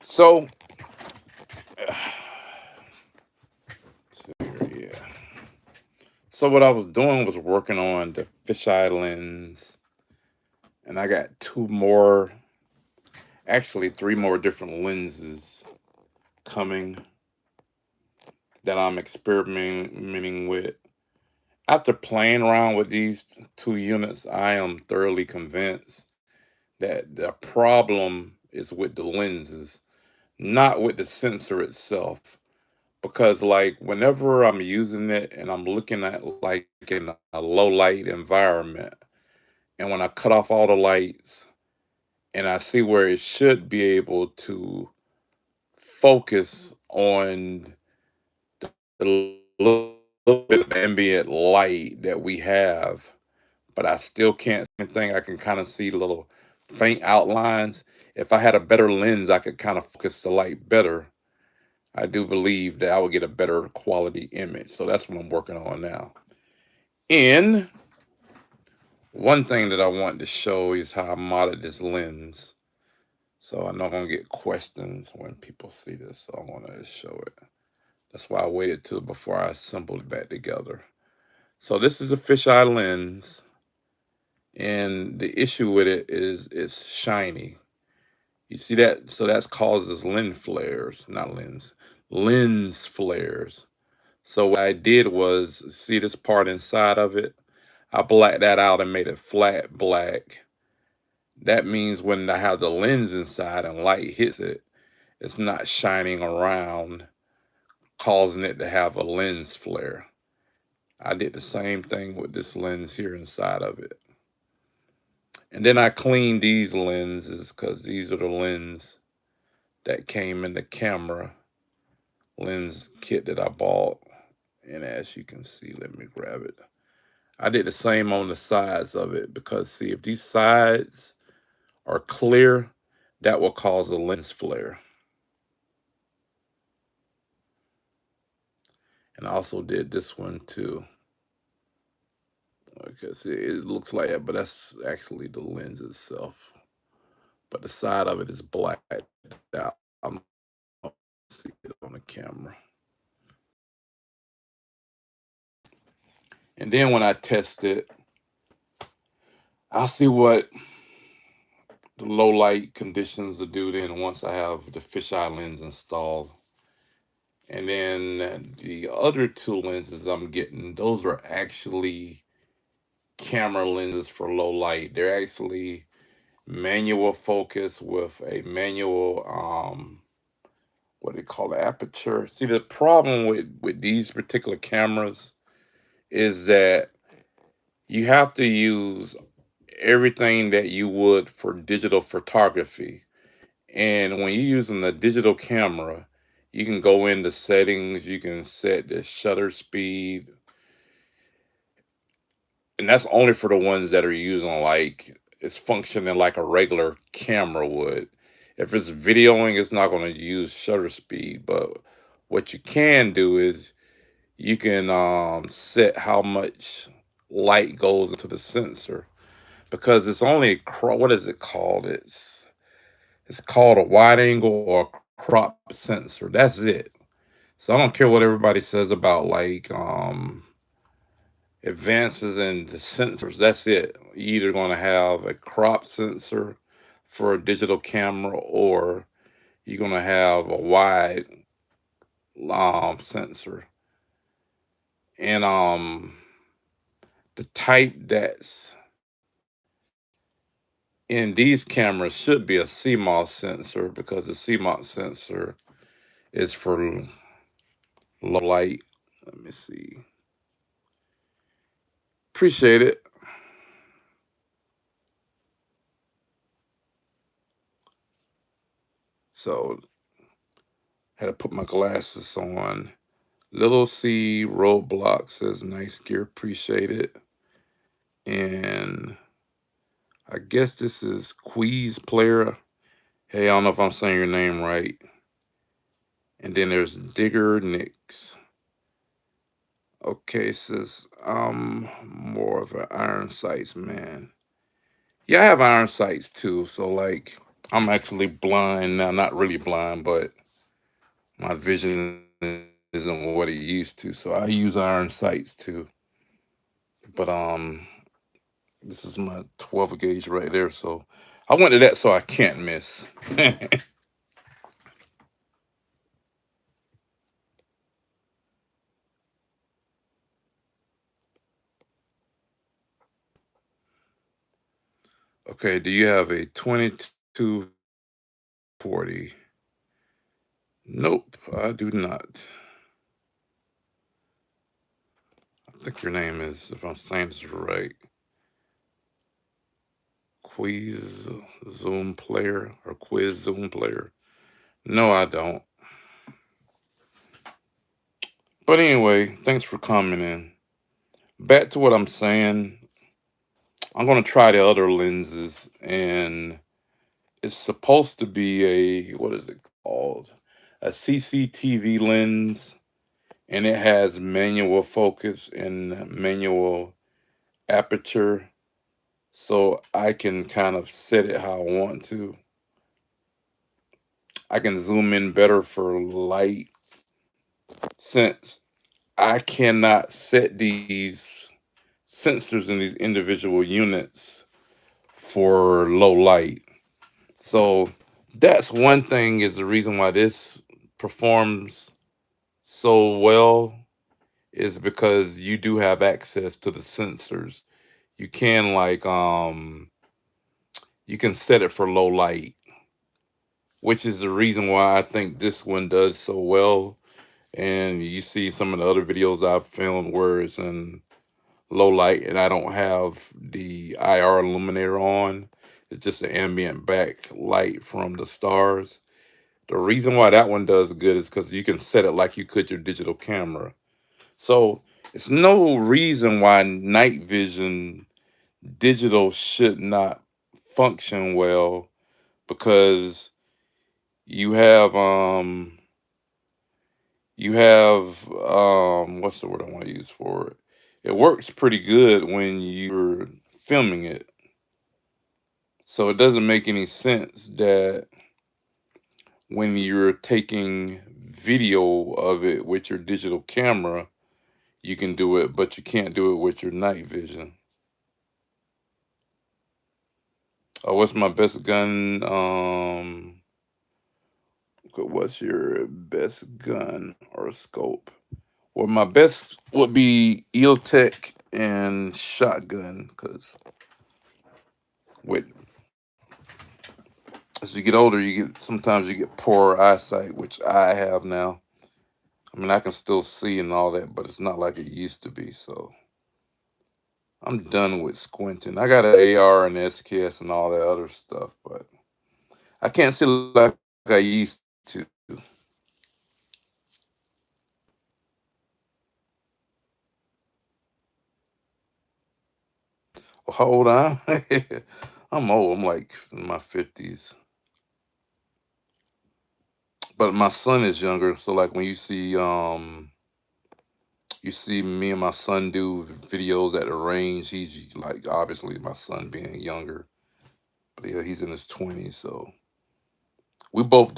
So, see here, yeah. So what I was doing was working on the fisheye lens, and I got two more, actually three more different lenses coming that I'm experimenting with. After playing around with these two units, I am thoroughly convinced that the problem is with the lenses, not with the sensor itself. Because like whenever I'm using it and I'm looking at like in a low light environment, and when I cut off all the lights and I see where it should be able to focus on the little bit of ambient light that we have, but I still can't see anything. I can kind of see little faint outlines. If I had a better lens, I could kind of focus the light better. I do believe that I would get a better quality image. So that's what I'm working on now. And one thing that I wanted to show is how I modded this lens. So I know I'm gonna get questions when people see this. So I wanted to show it. That's why I waited till before I assembled it back together. So this is a fisheye lens, and the issue with it is it's shiny. You see that? So that causes lens flares, not lens flares. So what I did was see this part inside of it. I blacked that out and made it flat black. That means when I have the lens inside and light hits it, it's not shining around, causing it to have a lens flare. I did the same thing with this lens here inside of it. And then I cleaned these lenses because these are the lenses that came in the camera lens kit that I bought. And as you can see, let me grab it. I did the same on the sides of it because see, if these sides are clear, that will cause a lens flare. And I also did this one too. Okay, see, it looks like it, but that's actually the lens itself. But the side of it is blacked out. I'm not see it on the camera. And then when I test it, I'll see what the low light conditions will do then once I have the fisheye lens installed. And then the other two lenses I'm getting, those are actually camera lenses for low light. They're actually manual focus with a manual what they call the aperture. See, the problem with these particular cameras is that you have to use everything that you would for digital photography. And when you're using a digital camera, you can go into settings, you can set the shutter speed, and that's only for the ones that are using like it's functioning like a regular camera would. If it's videoing, it's not going to use shutter speed, but what you can do is you can set how much light goes into the sensor because it's only what is it called? It's called a wide angle or crop sensor. That's it. So I don't care what everybody says about like advances in the sensors. That's it. You're either going to have a crop sensor for a digital camera or you're going to have a wide sensor. And the type that's in these cameras should be a CMOS sensor because the CMOS sensor is for low light. Let me see. Appreciate it. So had to put my glasses on. Little C Roadblock says nice gear, appreciate it. And I guess this is Queez Player. Hey, I don't know if I'm saying your name right. And then there's Digger Nix. Okay, says I'm more of an iron sights man. Yeah, I have iron sights too. So like I'm actually blind now, not really blind, but my vision isn't what it used to. So I use iron sights too. But this is my 12 gauge right there. So I went to that so I can't miss. Okay, do you have a 2240? Nope, I do not. I think your name is, if I'm saying this right, Quiz Zoom Player or Quiz Zoom Player. No, I don't. But anyway, thanks for coming in. Back to what I'm saying. I'm gonna try the other lenses, and it's supposed to be a, what is it called? A CCTV lens, and it has manual focus and manual aperture, so I can kind of set it how I want to. I can zoom in better for light, since I cannot set these sensors in these individual units for low light. So that's one thing, is the reason why this performs so well, is because you do have access to the sensors. You can you can set it for low light, which is the reason why I think this one does so well. And you see some of the other videos I've filmed where it's in low light and I don't have the IR illuminator on. It's just the ambient backlight from the stars. The reason why that one does good is because you can set it like you could your digital camera. So it's no reason why night vision digital should not function well, because you have what's the word I want to use for it? It works pretty good when you're filming it. So it doesn't make any sense that when you're taking video of it with your digital camera, you can do it, but you can't do it with your night vision. Oh, what's my best gun? What's your best gun or scope? Well, my best would be EOTech and shotgun, because with as you get older, you get sometimes you get poor eyesight, which I have now. I mean, I can still see and all that, but it's not like it used to be. So I'm done with squinting. I got an AR and SKS and all that other stuff, but I can't see like I used to. How old I am? I'm old. I'm like in my 50s. But my son is younger, so like when you see me and my son do videos at the range, he's like, obviously my son being younger, but yeah, he's in his 20s, so we both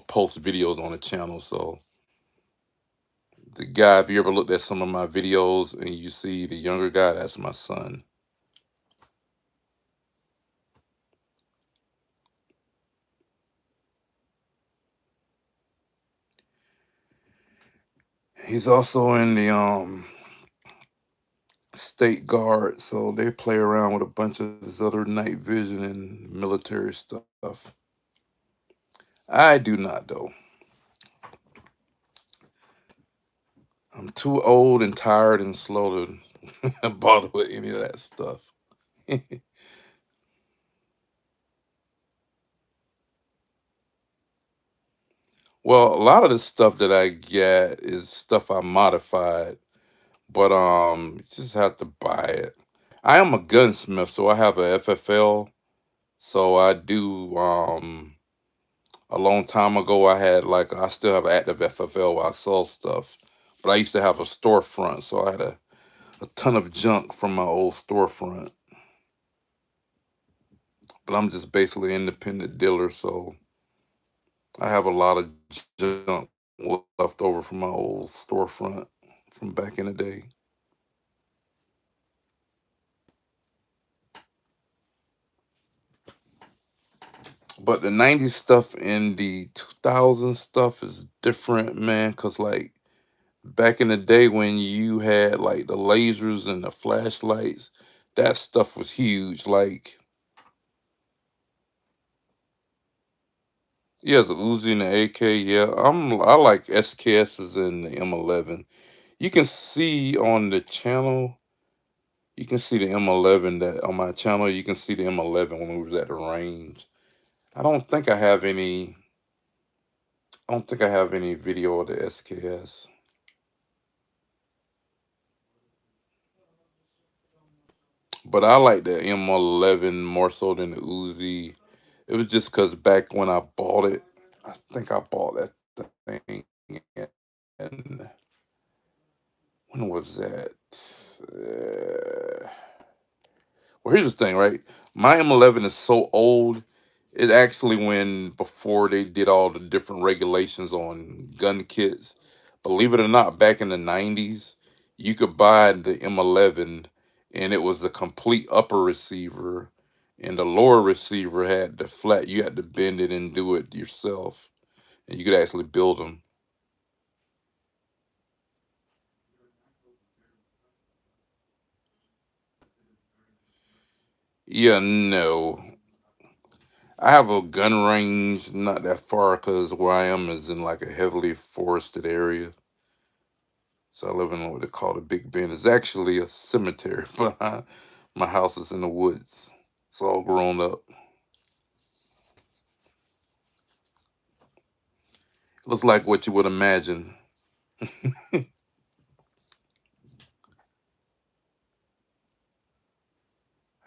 post videos on the channel. So the guy, if you ever looked at some of my videos and you see the younger guy, that's my son. He's also in the state guard, so they play around with a bunch of this other night vision and military stuff. I do not, though. I'm too old and tired and slow to bother with any of that stuff. Well, a lot of the stuff that I get is stuff I modified, but you just have to buy it. I am a gunsmith, so I have a FFL. So I do a long time ago I had, like, I still have an active FFL where I sell stuff. But I used to have a storefront, so I had a ton of junk from my old storefront. but I'm just basically an independent dealer, so I have a lot of junk left over from my old storefront from back in the day. But the 90s stuff and the 2000s stuff is different, man, because like back in the day when you had like the lasers and the flashlights, that stuff was huge. Like, yeah, the Uzi and the AK, yeah. I like SKSs and the M11. You can see on the channel, you can see the M11 that on my channel, you can see the M11 when we was at the range. I don't think I have any I don't think I have any video of the SKS. But I like the M11 more so than the Uzi. It was just because back when I bought it, I think I bought that thing. And when was that? Uh, well, here's the thing, right? My M11 is so old. It actually when before they did all the different regulations on gun kits. Believe it or not, back in the 90s, you could buy the M11 and it was a complete upper receiver and the lower receiver had the flat. You had to bend it and do it yourself. And you could actually build them. Yeah, no. I have a gun range not that far because where I am is in like a heavily forested area. So I live in what they call the Big Bend. It's actually a cemetery, but my house is in the woods. It's all grown up. Looks like what you would imagine.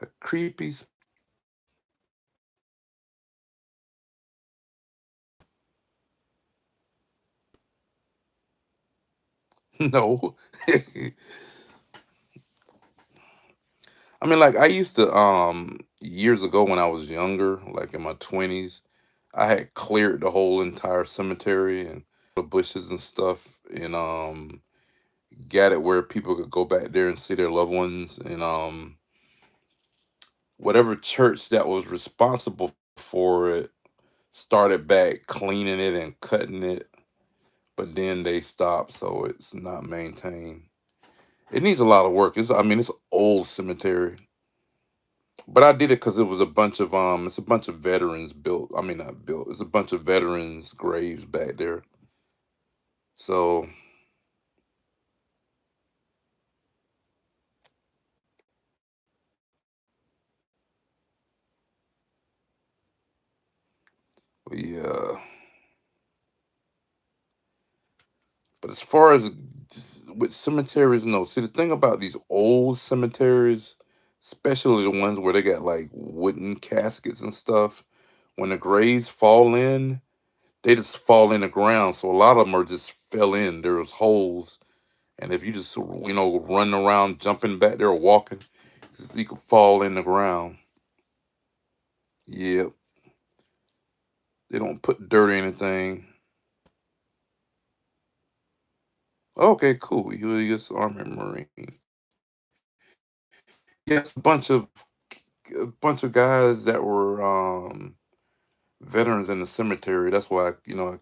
A creepy. No. I mean, like I used to years ago when I was younger, like in my 20s, I had cleared the whole entire cemetery and the bushes and stuff and got it where people could go back there and see their loved ones and whatever church that was responsible for it started back cleaning it and cutting it, but then they stopped, so it's not maintained. It needs a lot of work. I mean, it's an old cemetery, but I did it because it was a bunch of it's a bunch of veterans built. I mean, not built. It's a bunch of veterans graves back there. So yeah, but as far as with cemeteries, no. See, the thing about these old cemeteries, especially the ones where they got like wooden caskets and stuff, when the graves fall in, they just fall in the ground. So a lot of them are just fell in. There's holes, and if you just running around, jumping back there, or walking, you could fall in the ground. Yeah, they don't put dirt or anything. Okay, cool. U.S. Army Marine. Yes, a bunch of guys that were veterans in the cemetery. That's why I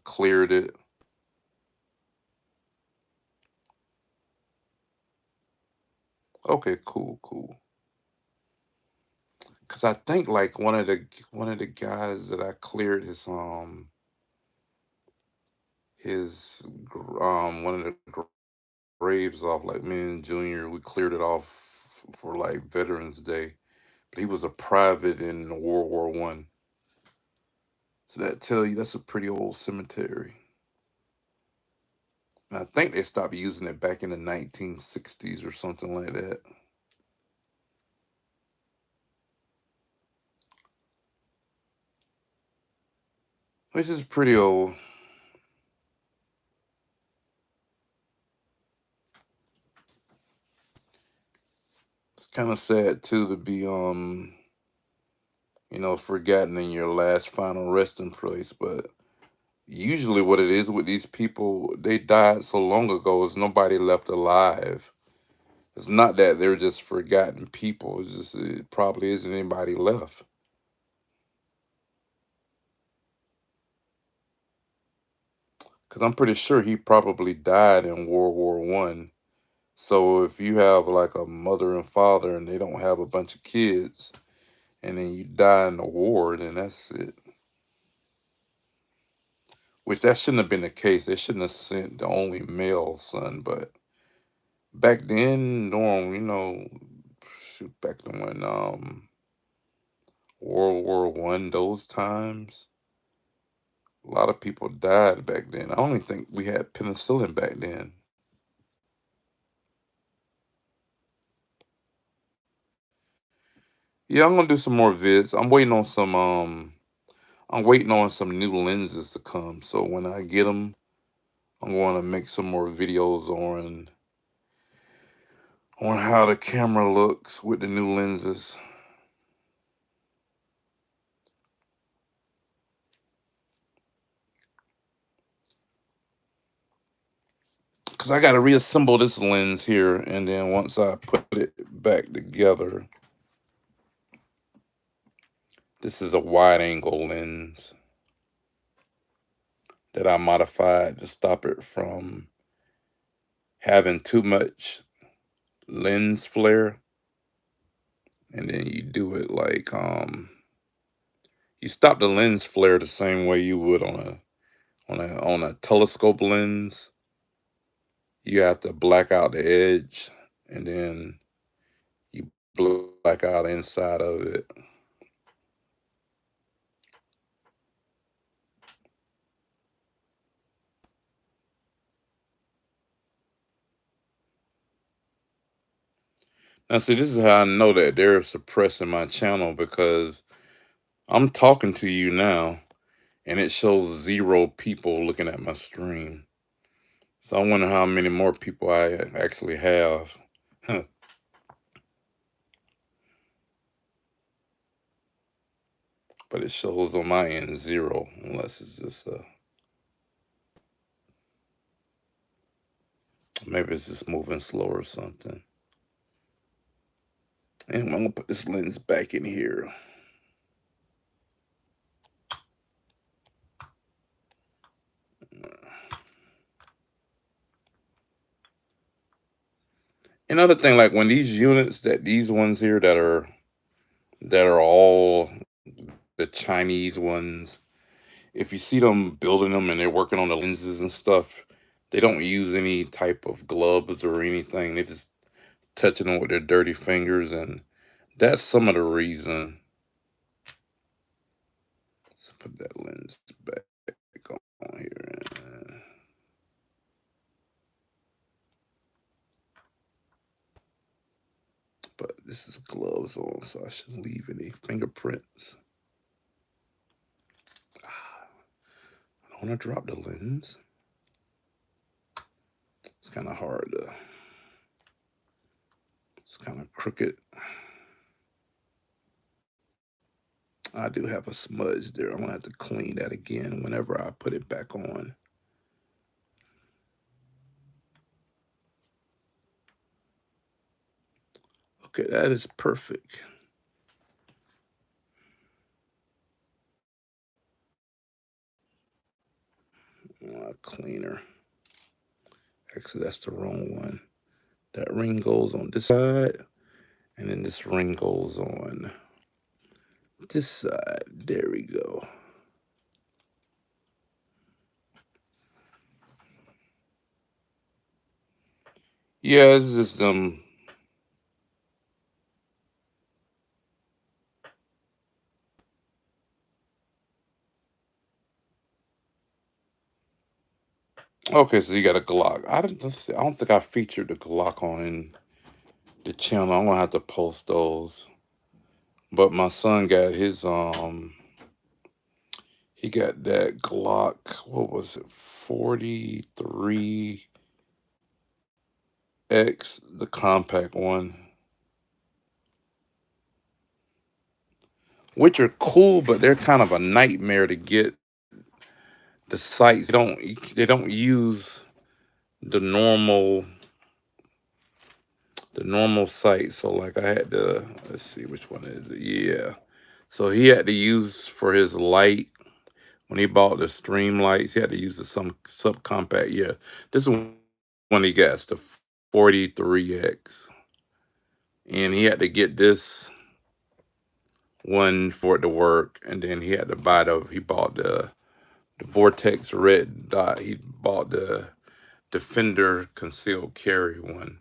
cleared it. Okay, cool, cool. Cause I think like one of the guys that I cleared one of the graves off, like me and Junior, we cleared it off for like Veterans Day. But he was a private in World War One. So that tell you that's a pretty old cemetery. And I think they stopped using it back in the 1960s or something like that. Which is pretty old. It's kind of sad too to be forgotten in your last final resting place. But usually, what it is with these people, they died so long ago, is nobody left alive. It's not that they're just forgotten people. It's just it probably isn't anybody left. Because I'm pretty sure he probably died in World War I. So if you have like a mother and father and they don't have a bunch of kids, and then you die in the war, then that's it. Which that shouldn't have been the case. They shouldn't have sent the only male son. But back then, during shoot, back then when World War I, those times, a lot of people died back then. I don't even think we had penicillin back then. Yeah, I'm gonna do some more vids. I'm waiting on some new lenses to come. So when I get them, I'm going to make some more videos on how the camera looks with the new lenses. Cause I gotta reassemble this lens here, and then once I put it back together, this is a wide angle lens that I modified to stop it from having too much lens flare. And then you do it like you stop the lens flare the same way you would on a telescope lens. You have to black out the edge, and then you black out inside of it. Now, see, this is how I know that they're suppressing my channel, because I'm talking to you now, and it shows 0 people looking at my stream. So I wonder how many more people I actually have. But it shows on my end 0, unless it's just maybe it's just moving slow or something. And I'm gonna put this lens back in here. Another thing, like when these units, these ones here that are all the Chinese ones, if you see them building them and they're working on the lenses and stuff, they don't use any type of gloves or anything. They just touching them with their dirty fingers, and that's some of the reason. Let's put that lens back on here. But this is gloves on, so I shouldn't leave any fingerprints. I don't want to drop the lens. It's kind of hard to. It's kind of crooked. I do have a smudge there. I'm gonna have to clean that again whenever I put it back on. Okay, that is perfect. Cleaner. Actually, that's the wrong one. That ring goes on this side, and then this ring goes on this side. There we go. Yeah, it's just Okay, so you got a Glock. Let's see, I don't think I featured the Glock on the channel. I'm gonna have to post those. But my son got his he got that Glock. What was it? 43X, the compact one. which are cool, but they're kind of a nightmare to get the sites. They don't use the normal the normal site. So like I had to, let's see which one is it. Yeah. So he had to use for his light when he bought the stream lights. He had to use the some subcompact. Yeah, this is when he got the 43X, and he had to get this one for it to work, and then he had to buy the. He bought the Vortex red dot. He bought the Defender concealed carry one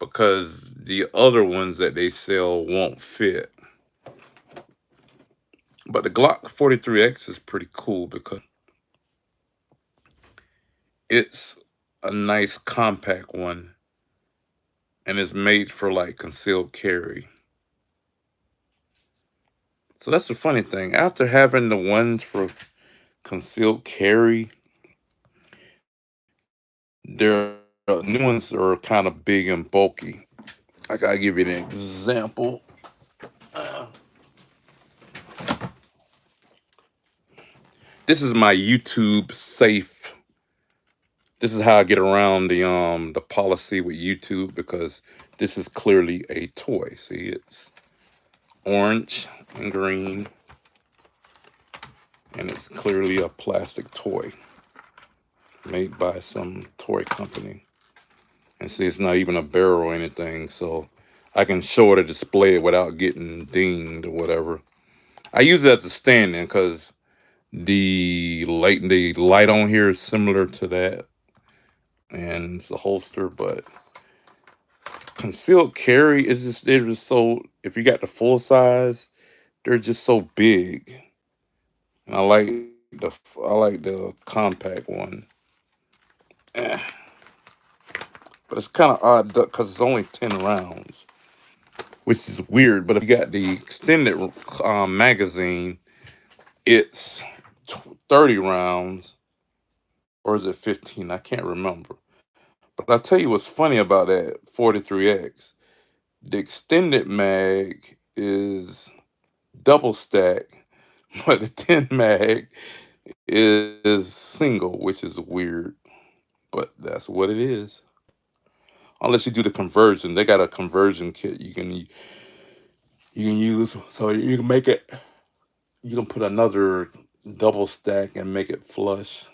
because the other ones that they sell won't fit. But the Glock 43X is pretty cool because it's a nice compact one and it's made for like concealed carry. So that's the funny thing. After having the ones for concealed carry, their new ones are kind of big and bulky. I gotta give you an example. Uh, this is my YouTube safe. This is how I get around the policy with YouTube because this is clearly a toy. See, it's orange and green, and it's clearly a plastic toy made by some toy company. And see, it's not even a barrel or anything, so I can show it a display without getting dinged or whatever. I use it as a stand-in because the light on here is similar to that, and it's a holster. But concealed carry is just they're just so if you got the full size, they're just so big. And I like the compact one. Eh, but it's kind of odd because it's only 10 rounds, which is weird. But if you got the extended magazine, it's 30 rounds, or is it 15? I can't remember. But I'll tell you what's funny about that 43X. The extended mag is double stack, but the 10 mag is single, which is weird. But that's what it is. Unless you do the conversion, they got a conversion kit you can use, so you can make it. You can put another double stack and make it flush.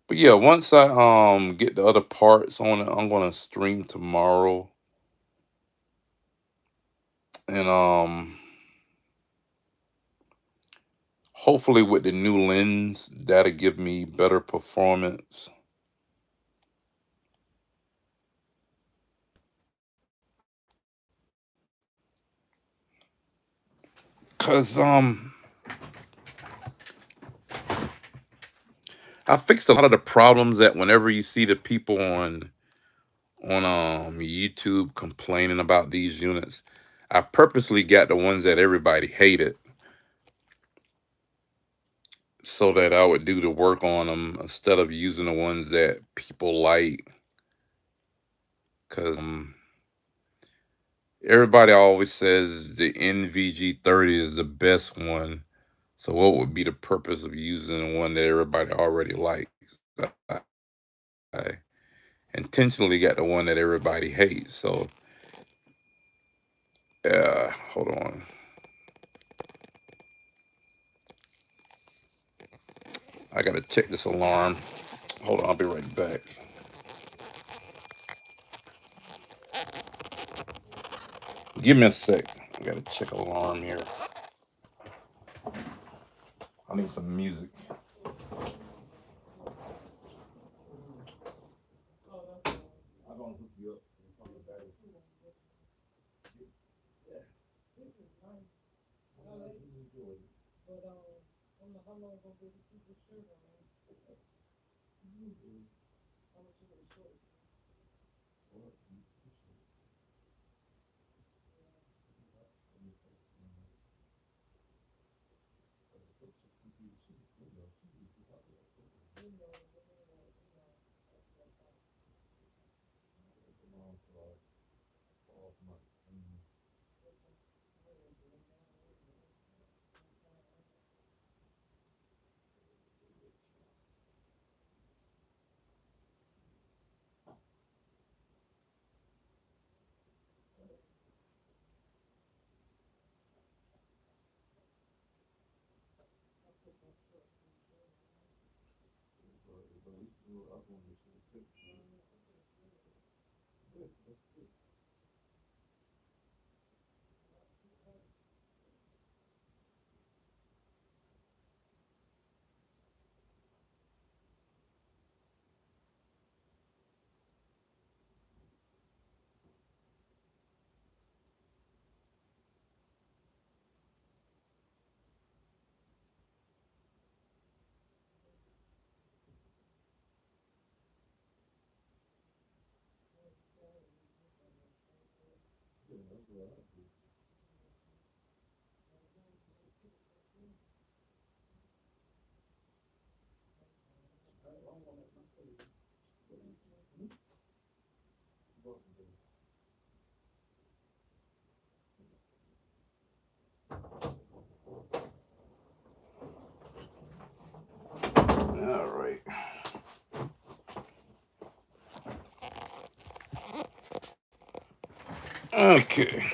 But yeah, once I get the other parts on it, I'm gonna stream tomorrow, and hopefully with the new lens that'll give me better performance. Cause I fixed a lot of the problems that whenever you see the people on YouTube complaining about these units, I purposely got the ones that everybody hated so that I would do the work on them instead of using the ones that people like. Cause everybody always says the NVG30 is the best one. So what would be the purpose of using one that everybody already likes? I intentionally got the one that everybody hates. So hold on. I gotta check this alarm. Hold on, I'll be right back. Give me a sec. I gotta check alarm here. I need some music. I'm gonna hook you up. All right. Okay.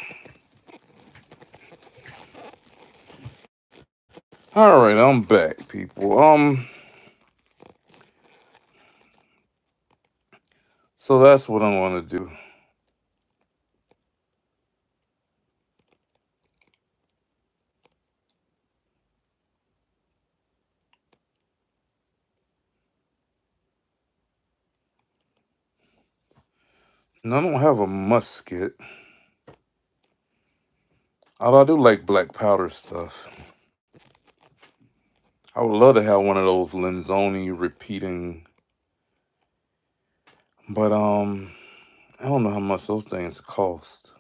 All right, I'm back, people. So that's what I want to do. And I don't have a musket. Although I do like black powder stuff. I would love to have one of those Lenzoni repeating, but I don't know how much those things cost.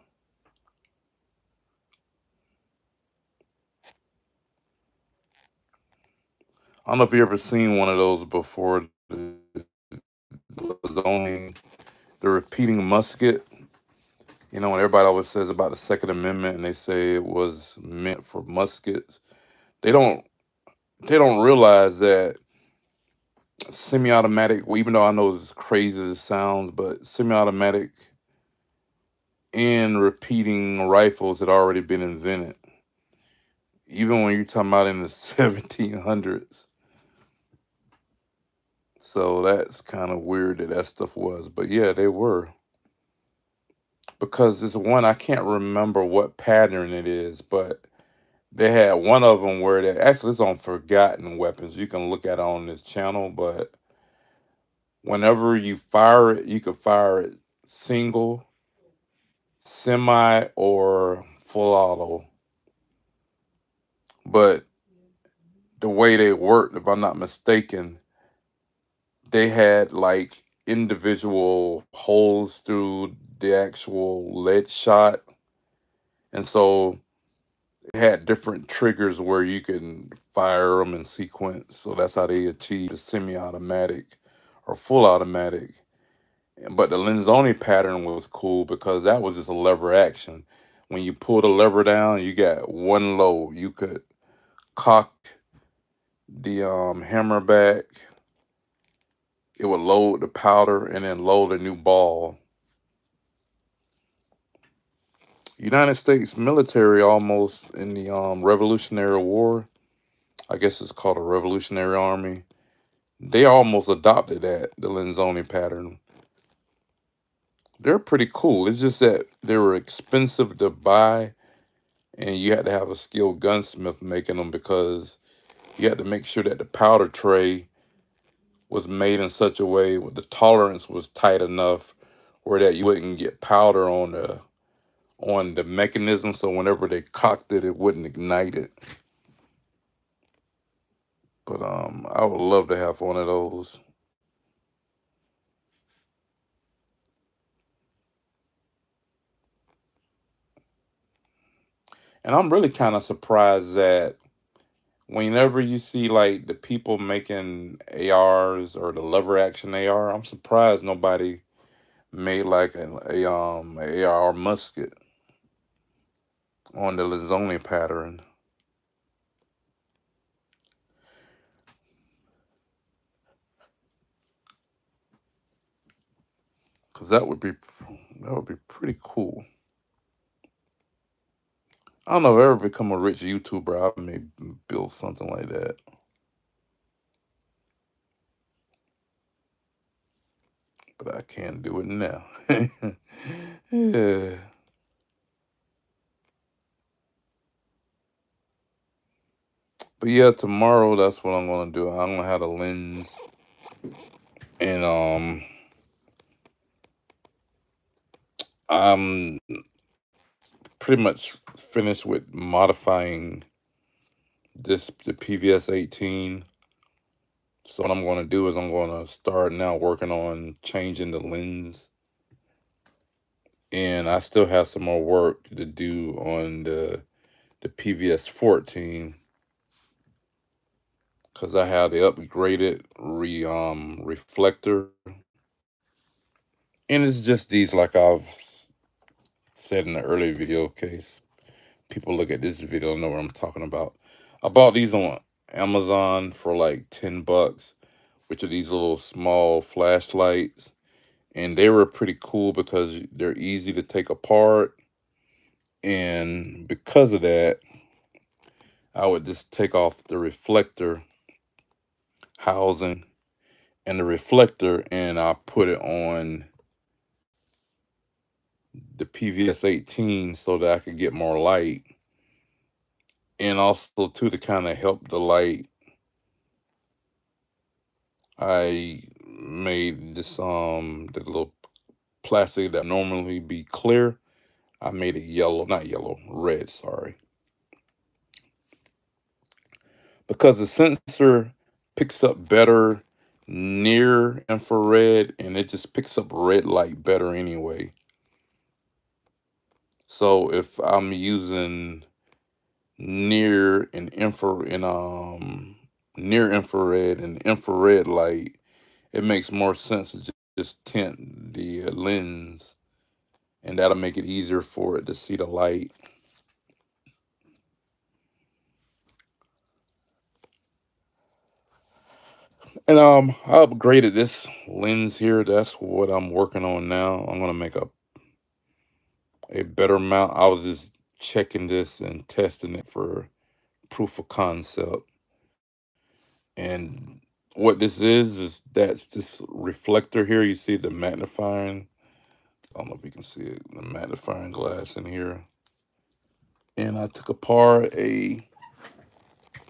I don't know if you ever seen one of those before. The Lenzoni, the repeating musket. You know, when everybody always says about the Second Amendment and they say it was meant for muskets, they don't they don't realize that semi-automatic, well, even though I know it's crazy as it sounds, but semi-automatic and repeating rifles had already been invented. Even when you're talking about in the 1700s. So that's kind of weird that that stuff was. But yeah, they were. Because this one, I can't remember what pattern it is, but they had one of them where they actually it's on forgotten weapons. You can look at it on this channel, but whenever you fire it, you can fire it single, semi, or full auto. But the way they worked, if I'm not mistaken, they had like individual holes through the actual lead shot. And so it had different triggers where you can fire them in sequence. So that's how they achieved the semi-automatic or full automatic. But the Lenzoni pattern was cool because that was just a lever action. When you pull the lever down, you got one load. You could cock the hammer back. It would load the powder and then load a new ball. United States military almost in the Revolutionary War, I guess it's called a Revolutionary Army. They almost adopted that, the Lenzoni pattern. They're pretty cool. It's just that they were expensive to buy, and you had to have a skilled gunsmith making them because you had to make sure that the powder tray was made in such a way where the tolerance was tight enough where that you wouldn't get powder on the mechanism. So whenever they cocked it, it wouldn't ignite it. But I would love to have one of those. And I'm really kind of surprised that whenever you see like the people making ARs or the lever action AR, I'm surprised nobody made like a AR musket on the Lenzoni pattern, because that would be pretty cool. I don't know if I ever become a rich YouTuber, I may build something like that. but I can't do it now. Yeah. But yeah, tomorrow that's what I'm gonna do. I'm gonna have a lens, and I'm pretty much finished with modifying the PVS 18. So what I'm gonna do is I'm gonna start now working on changing the lens, and I still have some more work to do on the PVS 14 because I have the upgraded reflector, and it's just these, like I've said in the earlier video case. People look at this video and know what I'm talking about. I bought these on Amazon for like $10, which are these little small flashlights, and they were pretty cool because they're easy to take apart, and because of that, I would just take off the reflector housing and the reflector, and I put it on the PVS 18 so that I could get more light, and also too to kind of help the light. I made this the little plastic that normally be clear. I made it yellow, not yellow, red, sorry. Because the sensor picks up better near infrared, and it just picks up red light better anyway. So if I'm using near and near infrared and infrared light, it makes more sense to just tint the lens, and that'll make it easier for it to see the light. And I upgraded this lens here. That's what I'm working on now. I'm gonna make a better mount. I was just checking this and testing it for proof of concept. And what this is that's this reflector here. You see the magnifying. I don't know if you can see it, the magnifying glass in here. And I took apart a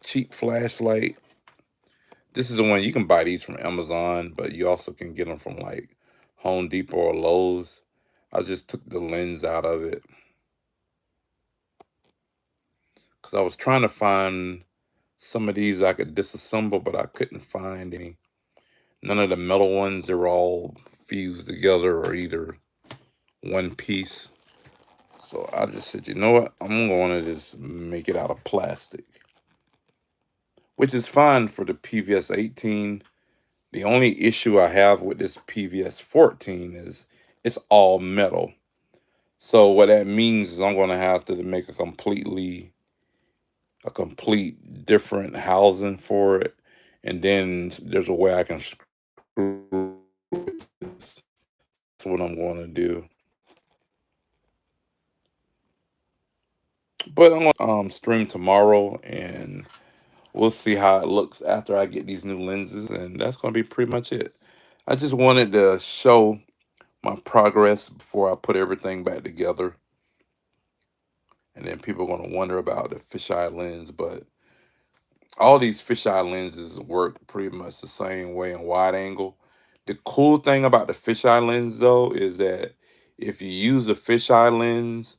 cheap flashlight. This is the one you can buy these from Amazon, but you also can get them from like Home Depot or Lowe's. I just took the lens out of it because I was trying to find some of these I could disassemble, but I couldn't find any. None of the metal ones, they were all fused together or either one piece. So I just said, you know what? I'm going to just make it out of plastic, which is fine for the PVS 18. The only issue I have with this PVS 14 is it's all metal. So what that means is I'm going to have to make a complete different housing for it, and then there's a way I can screw it. That's what I'm going to do. But I'm going to stream tomorrow, and we'll see how it looks after I get these new lenses, and that's going to be pretty much it. I just wanted to show my progress before I put everything back together. And then people are going to wonder about the fisheye lens, but all these fisheye lenses work pretty much the same way in wide angle. The cool thing about the fisheye lens, though, is that if you use a fisheye lens,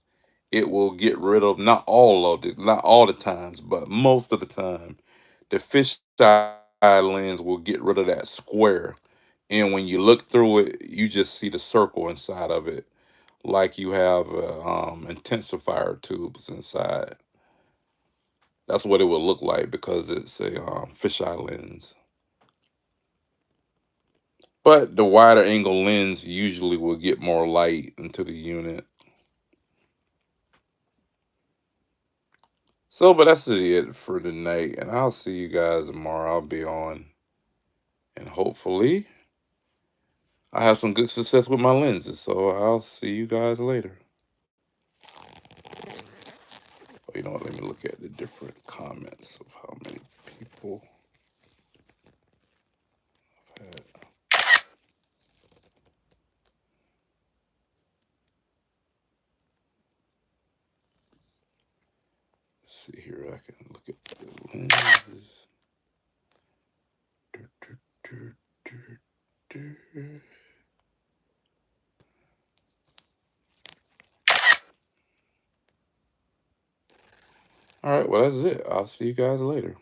it will get rid of not all the times, but most of the time, the fisheye lens will get rid of that square. And when you look through it, you just see the circle inside of it, like you have intensifier tubes inside. That's what it would look like because it's a fisheye lens. But the wider angle lens usually will get more light into the unit. So, but that's it for tonight, and I'll see you guys tomorrow. I'll be on, and hopefully I have some good success with my lenses. So I'll see you guys later. Oh, you know what? Let me look at the different comments of how many people have had. see here, I can look at the lenses. All right, well, that's it. I'll see you guys later.